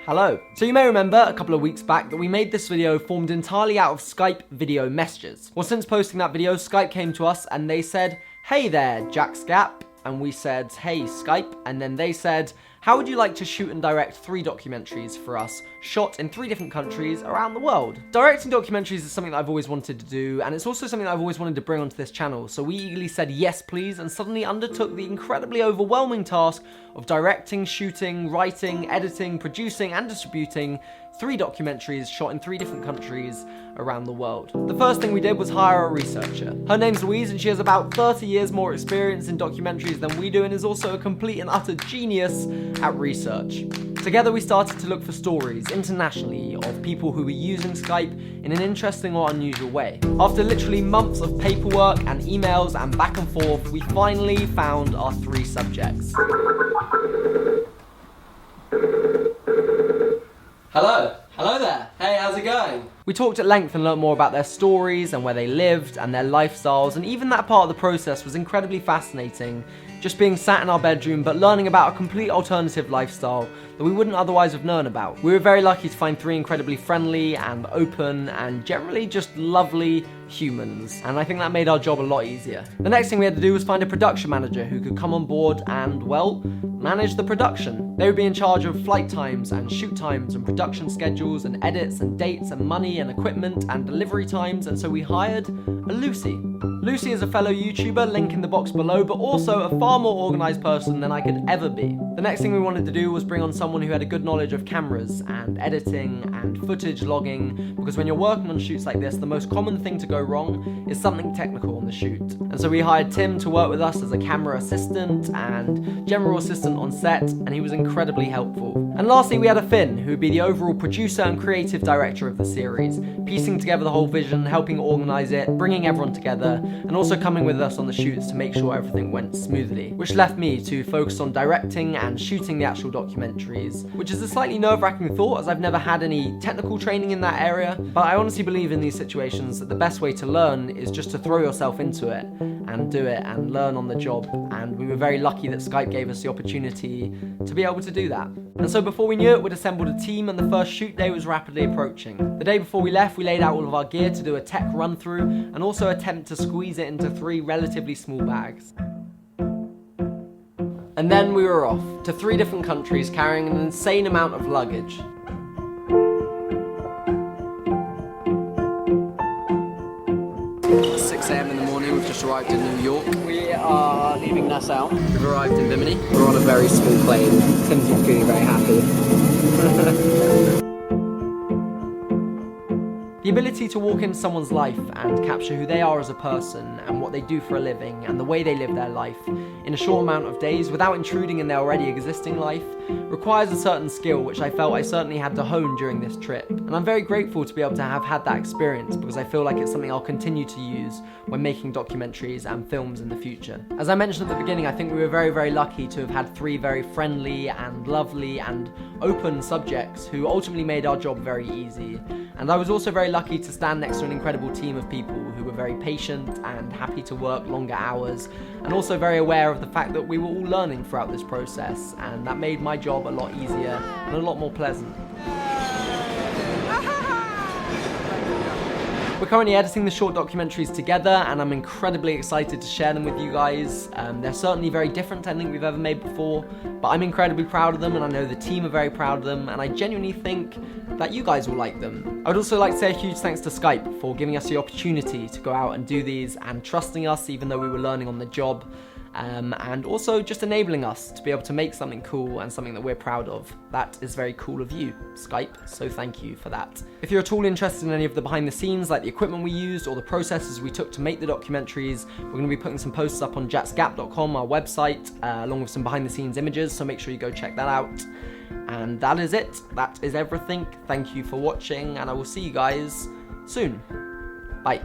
Hello. So you may remember a couple of weeks back that we made this video formed entirely out of Skype video messages. Well, since posting that video, Skype came to us and they said, "Hey there, JacksGap." And we said, "Hey, Skype." And then they said, "How would you like to shoot and direct 3 documentaries for us, shot in 3 different countries around the world?" Directing documentaries is something that I've always wanted to do, and it's also something that I've always wanted to bring onto this channel, so we eagerly said yes please, and suddenly undertook the incredibly overwhelming task of directing, shooting, writing, editing, producing, and distributing 3 documentaries shot in 3 different countries around the world. The first thing we did was hire a researcher. Her name's Louise, and she has about 30 years more experience in documentaries than we do, and is also a complete and utter genius at research. Together we started to look for stories internationally of people who were using Skype in an interesting or unusual way. After literally months of paperwork and emails and back and forth, we finally found our 3 subjects. Hello. Hello there. Hey, how's it going? We talked at length and learnt more about their stories and where they lived and their lifestyles, and even that part of the process was incredibly fascinating, just being sat in our bedroom but learning about a complete alternative lifestyle that we wouldn't otherwise have known about. We were very lucky to find 3 incredibly friendly and open and generally just lovely humans, and I think that made our job a lot easier. The next thing we had to do was find a production manager who could come on board and, well, manage the production. They would be in charge of flight times and shoot times and production schedules and edits and dates and money and equipment and delivery times, and so we hired a Lucy. Lucy is a fellow YouTuber, link in the box below, but also a far more organised person than I could ever be. The next thing we wanted to do was bring on someone who had a good knowledge of cameras and editing and footage logging, because when you're working on shoots like this, the most common thing to go wrong is something technical on the shoot. And so we hired Tim to work with us as a camera assistant and general assistant on set, and he was incredibly helpful. And lastly, we had a Finn, who would be the overall producer and creative director of the series, piecing together the whole vision, helping organise it, bringing everyone together, and also coming with us on the shoots to make sure everything went smoothly, which left me to focus on directing and shooting the actual documentaries, which is a slightly nerve-wracking thought as I've never had any technical training in that area, but I honestly believe in these situations that the best way to learn is just to throw yourself into it and do it and learn on the job, and we were very lucky that Skype gave us the opportunity to be able to do that. And so before we knew it, we'd assembled a team and the first shoot day was rapidly approaching. The day before we left, we laid out all of our gear to do a tech run through and also attempt to squeeze it into 3 relatively small bags. And then we were off to 3 different countries carrying an insane amount of luggage. It's 6 AM in the morning, we've just arrived in New York. We are leaving Nassau. We've arrived in Bimini. We're on a very small plane. Tim's not feeling very happy. The ability to walk into someone's life and capture who they are as a person and what they do for a living and the way they live their life in a short amount of days without intruding in their already existing life requires a certain skill which I felt I certainly had to hone during this trip. And I'm very grateful to be able to have had that experience because I feel like it's something I'll continue to use when making documentaries and films in the future. As I mentioned at the beginning, I think we were very, very lucky to have had 3 very friendly and lovely and open subjects who ultimately made our job very easy. And I was also very lucky to stand next to an incredible team of people who were very patient and happy to work longer hours, and also very aware of the fact that we were all learning throughout this process, and that made my job a lot easier and a lot more pleasant. We're currently editing the short documentaries together, and I'm incredibly excited to share them with you guys. They're certainly very different to anything we've ever made before, but I'm incredibly proud of them, and I know the team are very proud of them, and I genuinely think that you guys will like them. I would also like to say a huge thanks to Skype for giving us the opportunity to go out and do these and trusting us even though we were learning on the job. And also just enabling us to be able to make something cool and something that we're proud of. That is very cool of you, Skype, so thank you for that. If you're at all interested in any of the behind the scenes, like the equipment we used or the processes we took to make the documentaries, we're going to be putting some posts up on jacksgap.com, our website, along with some behind the scenes images, so make sure you go check that out. And that is it. That is everything. Thank you for watching, and I will see you guys soon. Bye.